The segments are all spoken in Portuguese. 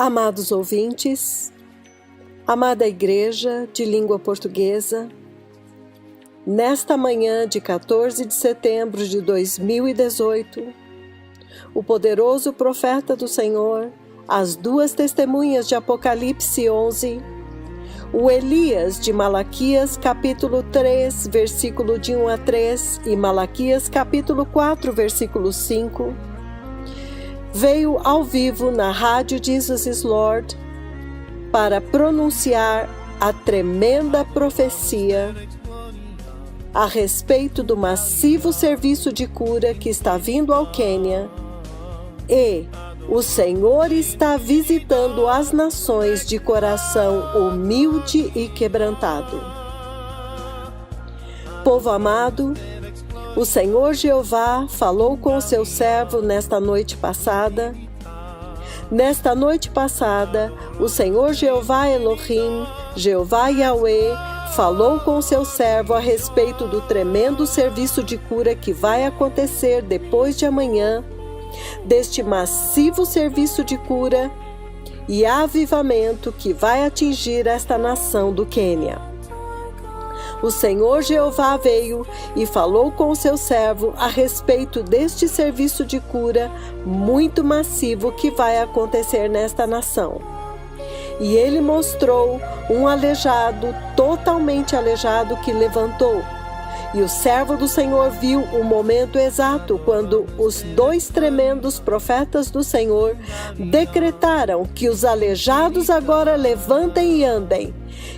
Amados ouvintes, amada Igreja de língua portuguesa, nesta manhã de 14 de setembro de 2018, o poderoso profeta do Senhor, as duas testemunhas de Apocalipse 11, o Elias de Malaquias capítulo 3, versículo de 1 a 3 e Malaquias capítulo 4, versículo 5, veio ao vivo na rádio Jesus is Lord para pronunciar a tremenda profecia a respeito do massivo serviço de cura que está vindo ao Quênia, e o Senhor está visitando as nações de coração humilde e quebrantado. Povo amado, o Senhor Jeová falou com o seu servo nesta noite passada. Nesta noite passada, o Senhor Jeová Elohim, Jeová Yahweh, falou com o seu servo a respeito do tremendo serviço de cura que vai acontecer depois de amanhã, deste massivo serviço de cura e avivamento que vai atingir esta nação do Quênia. O Senhor Jeová veio e falou com o seu servo a respeito deste serviço de cura muito massivo que vai acontecer nesta nação. E ele mostrou um aleijado, totalmente aleijado, que levantou. E o servo do Senhor viu o momento exato quando os dois tremendos profetas do Senhor decretaram que os aleijados agora levantem e andem.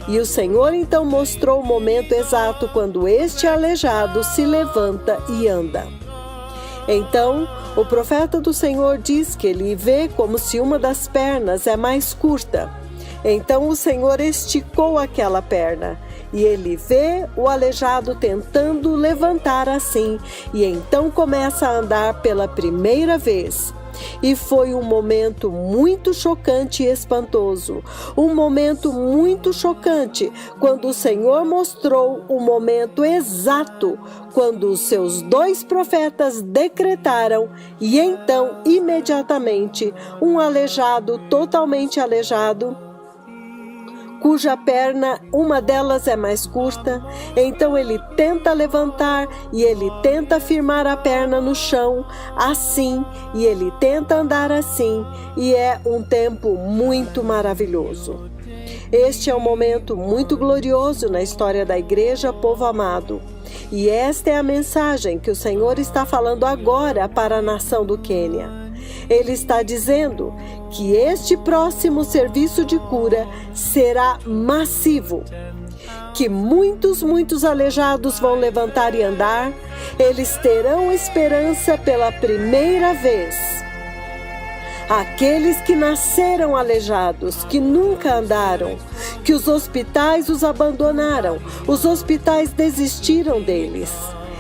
E o Senhor então mostrou o momento exato quando este aleijado se levanta e anda. Então, o profeta do Senhor diz que ele vê como se uma das pernas é mais curta. Então o Senhor esticou aquela perna, e ele vê o aleijado tentando levantar assim, e então começa a andar pela primeira vez. E foi um momento muito chocante e espantoso, um momento muito chocante, quando o Senhor mostrou o momento exato, quando os seus dois profetas decretaram, e então, imediatamente, um aleijado, totalmente aleijado, cuja perna, uma delas é mais curta, então ele tenta levantar e ele tenta firmar a perna no chão, assim, e ele tenta andar assim, e é um tempo muito maravilhoso. Este é um momento muito glorioso na história da Igreja, povo amado, e esta é a mensagem que o Senhor está falando agora para a nação do Quênia. Ele está dizendo que este próximo serviço de cura será massivo, que muitos aleijados vão levantar e andar, eles terão esperança pela primeira vez. Aqueles que nasceram aleijados, que nunca andaram, que os hospitais os abandonaram, os hospitais desistiram deles.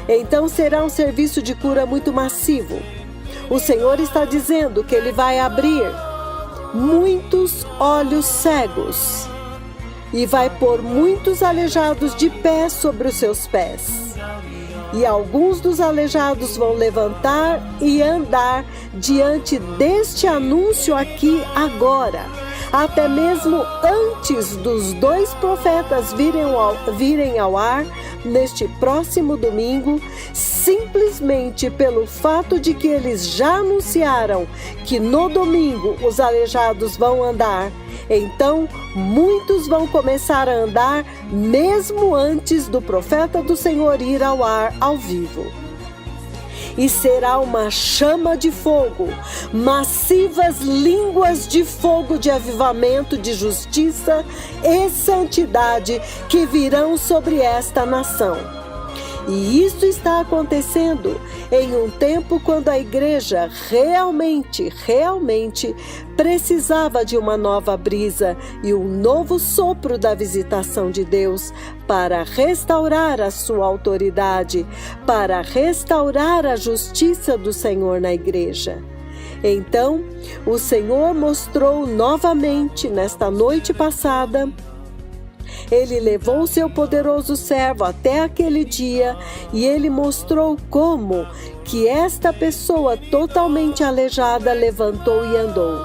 Então será um serviço de cura muito massivo. O Senhor está dizendo que Ele vai abrir muitos olhos cegos e vai pôr muitos aleijados de pé sobre os seus pés. E alguns dos aleijados vão levantar e andar diante deste anúncio aqui agora, até mesmo antes dos dois profetas virem ao ar neste próximo domingo, simplesmente pelo fato de que eles já anunciaram que no domingo os aleijados vão andar. Então, muitos vão começar a andar mesmo antes do profeta do Senhor ir ao ar ao vivo. E será uma chama de fogo, massivas línguas de fogo de avivamento, de justiça e santidade que virão sobre esta nação. E isso está acontecendo em um tempo quando a Igreja realmente precisava de uma nova brisa e um novo sopro da visitação de Deus para restaurar a sua autoridade, para restaurar a justiça do Senhor na Igreja. Então, o Senhor mostrou novamente nesta noite passada. Ele levou o seu poderoso servo até aquele dia e ele mostrou como que esta pessoa totalmente aleijada levantou e andou.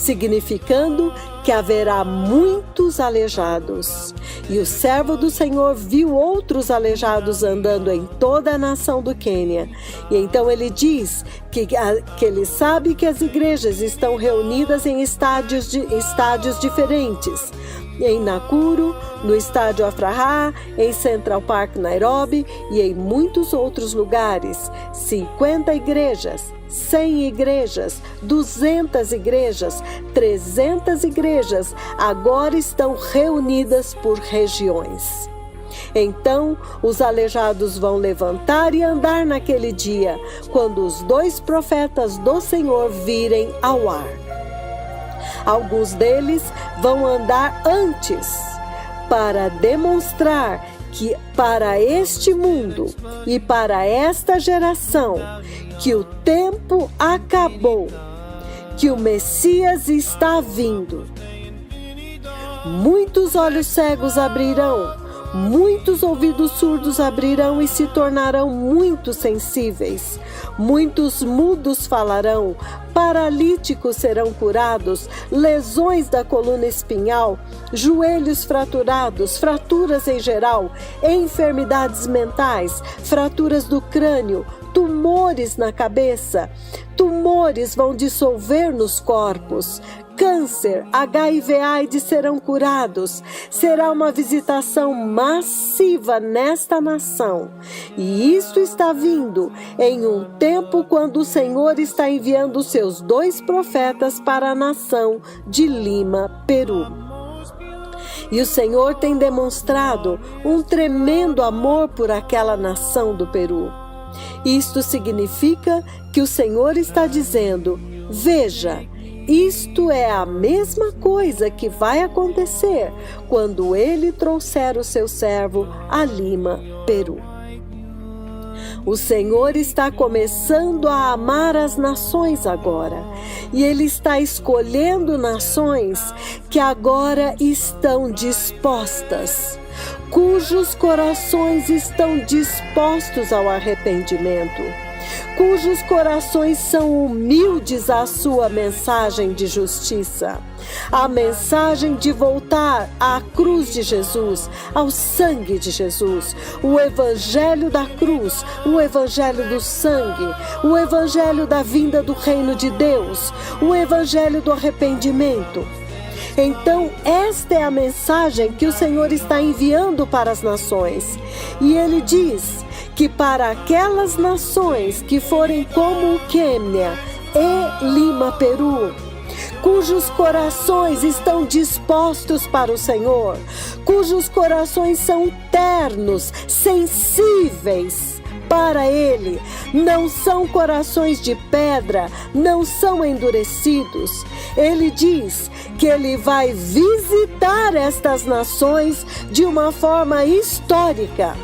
significando que haverá muitos aleijados. E o servo do Senhor viu outros aleijados andando em toda a nação do Quênia. E então ele diz que ele sabe que as igrejas estão reunidas em estádios diferentes. Em Nakuru, no estádio Afraha, em Central Park, Nairobi e em muitos outros lugares. 50 igrejas, 100 igrejas, 200 igrejas, 300 igrejas agora estão reunidas por regiões. Então os aleijados vão levantar e andar naquele dia, quando os 2 profetas do Senhor virem ao ar. Alguns deles vão andar antes, para demonstrar que para este mundo e para esta geração que o tempo acabou, que o Messias está vindo. Muitos olhos cegos abrirão, muitos ouvidos surdos abrirão e se tornarão muito sensíveis. Muitos mudos falarão, paralíticos serão curados, lesões da coluna espinhal, joelhos fraturados, fraturas em geral, enfermidades mentais, fraturas do crânio, tumores na cabeça, tumores vão dissolver nos corpos, câncer, HIV/AIDS serão curados. Será uma visitação massiva nesta nação. E isto está vindo em um tempo quando o Senhor está enviando os seus 2 profetas para a nação de Lima, Peru. E o Senhor tem demonstrado um tremendo amor por aquela nação do Peru. Isto significa que o Senhor está dizendo: veja, isto é a mesma coisa que vai acontecer quando ele trouxer o seu servo a Lima, Peru. O Senhor está começando a amar as nações agora, e Ele está escolhendo nações que agora estão dispostas, cujos corações estão dispostos ao arrependimento, cujos corações são humildes à sua mensagem de justiça, a mensagem de voltar à cruz de Jesus, ao sangue de Jesus, o evangelho da cruz, o evangelho do sangue, o evangelho da vinda do reino de Deus, o evangelho do arrependimento. Então, esta é a mensagem que o Senhor está enviando para as nações. E Ele diz que para aquelas nações que forem como o Quênia e Lima, Peru, cujos corações estão dispostos para o Senhor, cujos corações são ternos, sensíveis para Ele, não são corações de pedra, não são endurecidos. Ele diz que Ele vai visitar estas nações de uma forma histórica.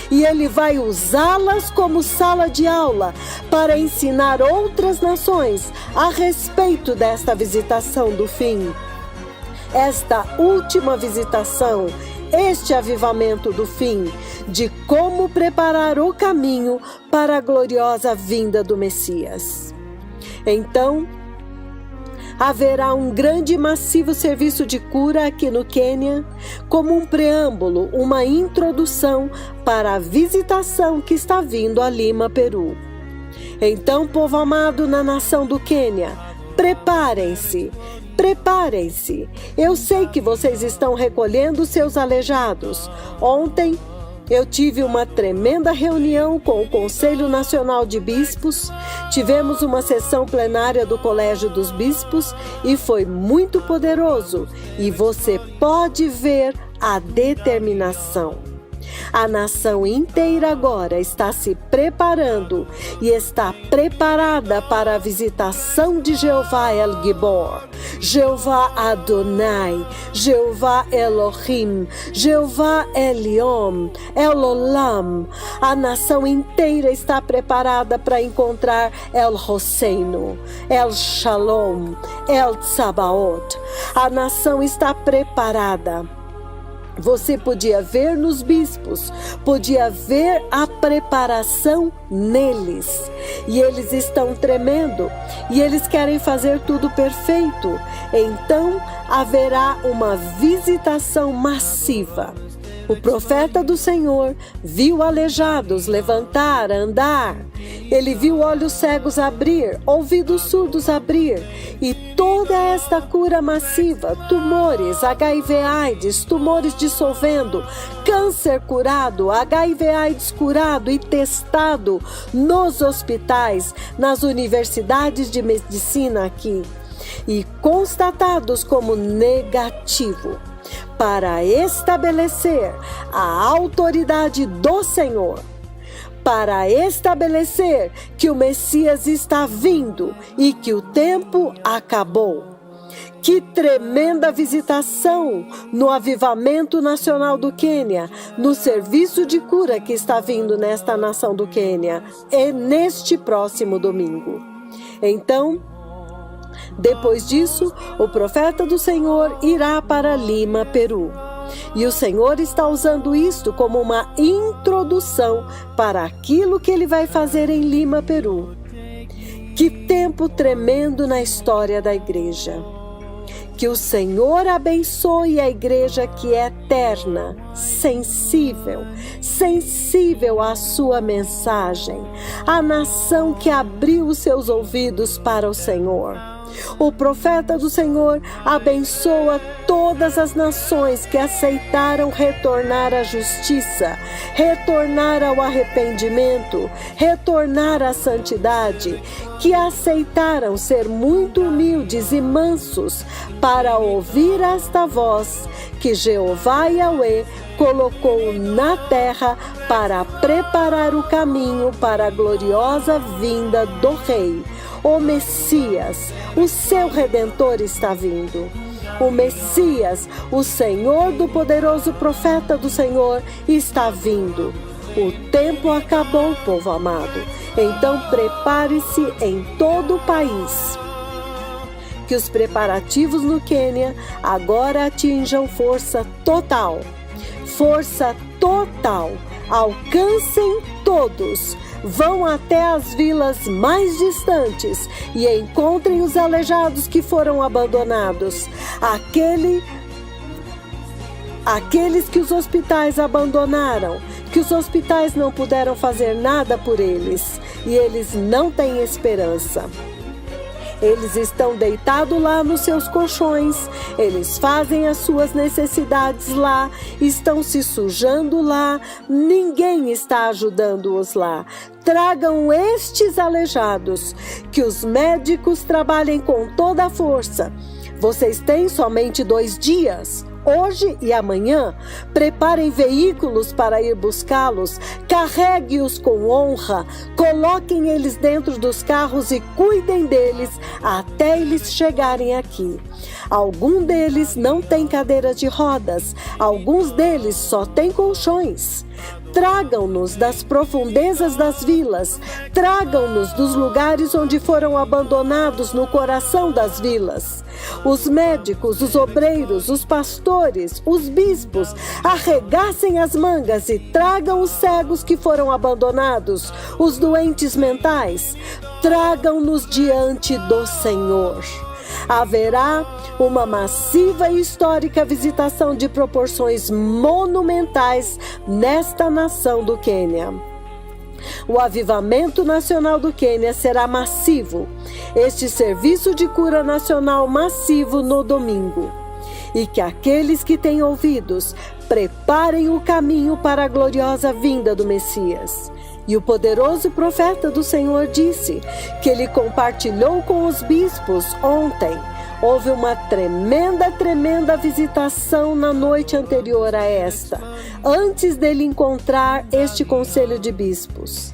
E Ele vai usá-las como sala de aula para ensinar outras nações a respeito desta visitação do fim. Esta última visitação, este avivamento do fim, de como preparar o caminho para a gloriosa vinda do Messias. Então, haverá um grande e massivo serviço de cura aqui no Quênia, como um preâmbulo, uma introdução para a visitação que está vindo a Lima, Peru. Então, povo amado na nação do Quênia, preparem-se, preparem-se. Eu sei que vocês estão recolhendo seus aleijados. Ontem, eu tive uma tremenda reunião com o Conselho Nacional de Bispos, tivemos uma sessão plenária do Colégio dos Bispos e foi muito poderoso. E você pode ver a determinação. A nação inteira agora está se preparando e está preparada para a visitação de Jeová El Gibor, Jeová Adonai, Jeová Elohim, Jeová Eliom, El Olam. A nação inteira está preparada para encontrar El Hosseinu, El Shalom, El Tsabaot. A nação está preparada. Você podia ver nos bispos, podia ver a preparação neles. E eles estão tremendo, e eles querem fazer tudo perfeito. Então haverá uma visitação massiva. O profeta do Senhor viu aleijados levantar, andar. Ele viu olhos cegos abrir, ouvidos surdos abrir. E toda esta cura massiva, tumores, HIV/AIDS, tumores dissolvendo, câncer curado, HIV/AIDS curado e testado nos hospitais, nas universidades de medicina aqui, e constatados como negativo, para estabelecer a autoridade do Senhor, para estabelecer que o Messias está vindo e que o tempo acabou. Que tremenda visitação no Avivamento Nacional do Quênia, no serviço de cura que está vindo nesta nação do Quênia, e neste próximo domingo. Então, depois disso, o profeta do Senhor irá para Lima, Peru. E o Senhor está usando isto como uma introdução para aquilo que Ele vai fazer em Lima, Peru. Que tempo tremendo na história da igreja. Que o Senhor abençoe a igreja que é eterna, sensível à sua mensagem, a nação que abriu os seus ouvidos para o Senhor. O profeta do Senhor abençoa todas as nações que aceitaram retornar à justiça, retornar ao arrependimento, retornar à santidade, que aceitaram ser muito humildes e mansos para ouvir esta voz que Jeová Yahweh colocou na terra para preparar o caminho para a gloriosa vinda do Rei. O Messias, o seu Redentor está vindo. O Messias, o Senhor do poderoso profeta do Senhor, está vindo. O tempo acabou, povo amado. Então prepare-se em todo o país. Que os preparativos no Quênia agora atinjam força total. Força total. Alcancem todos. Vão até as vilas mais distantes e encontrem os aleijados que foram abandonados. Aqueles que os hospitais abandonaram, que os hospitais não puderam fazer nada por eles, e eles não têm esperança. Eles estão deitados lá nos seus colchões, eles fazem as suas necessidades lá, estão se sujando lá, ninguém está ajudando-os lá. Tragam estes aleijados, que os médicos trabalhem com toda a força. Vocês têm somente 2 dias. Hoje e amanhã, preparem veículos para ir buscá-los, carregue-os com honra, coloquem eles dentro dos carros e cuidem deles até eles chegarem aqui. Alguns deles não têm cadeira de rodas, alguns deles só têm colchões. Tragam-nos das profundezas das vilas, tragam-nos dos lugares onde foram abandonados no coração das vilas. Os médicos, os obreiros, os pastores, os bispos, arregassem as mangas e tragam os cegos que foram abandonados, os doentes mentais, tragam-nos diante do Senhor. Haverá uma massiva e histórica visitação de proporções monumentais nesta nação do Quênia. O Avivamento Nacional do Quênia será massivo, este serviço de cura nacional massivo no domingo. E que aqueles que têm ouvidos preparem o caminho para a gloriosa vinda do Messias. E o poderoso profeta do Senhor disse que ele compartilhou com os bispos ontem. Houve uma tremenda visitação na noite anterior a esta, antes dele encontrar este conselho de bispos.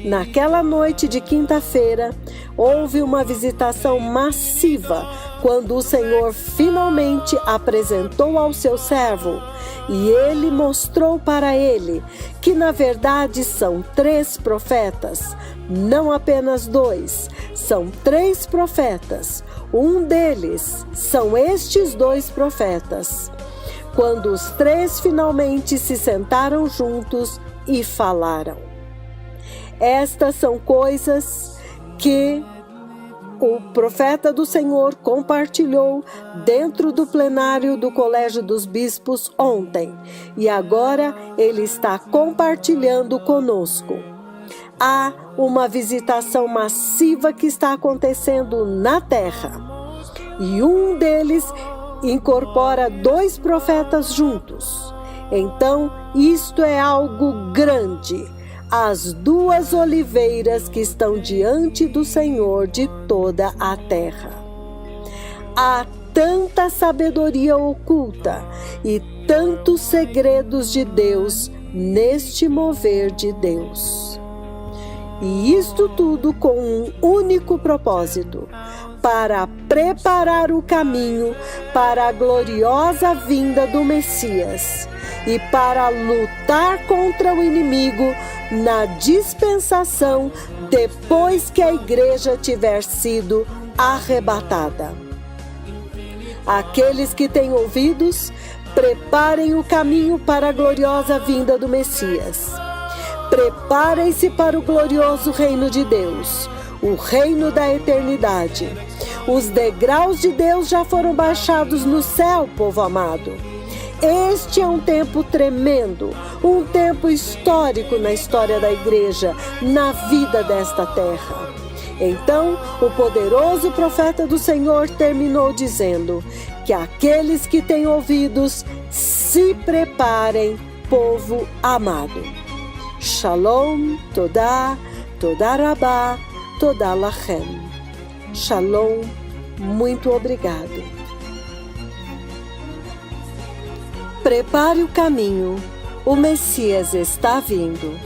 Naquela noite de quinta-feira, houve uma visitação massiva, quando o Senhor finalmente apresentou ao seu servo, e ele mostrou para ele que na verdade são 3 profetas, não apenas 2, são 3 profetas. Um deles são estes 2 profetas. quando os três finalmente se sentaram juntos e falaram. Estas são coisas que o profeta do Senhor compartilhou dentro do plenário do Colégio dos Bispos ontem, e agora ele está compartilhando conosco. Há uma visitação massiva que está acontecendo na terra, e um deles incorpora 2 profetas juntos. Então, isto é algo grande. As 2 oliveiras que estão diante do Senhor de toda a terra. Há tanta sabedoria oculta e tantos segredos de Deus neste mover de Deus. E isto tudo com um único propósito: para preparar o caminho para a gloriosa vinda do Messias e para lutar contra o inimigo na dispensação depois que a igreja tiver sido arrebatada. Aqueles que têm ouvidos, preparem o caminho para a gloriosa vinda do Messias. Preparem-se para o glorioso reino de Deus, o reino da eternidade. Os degraus de Deus já foram baixados no céu, povo amado. Este é um tempo tremendo, um tempo histórico na história da igreja, na vida desta terra. Então, o poderoso profeta do Senhor terminou dizendo que aqueles que têm ouvidos se preparem, povo amado. Shalom, Todá, Todá Rabá, Todá Lachem. Shalom, muito obrigado. Prepare o caminho, o Messias está vindo.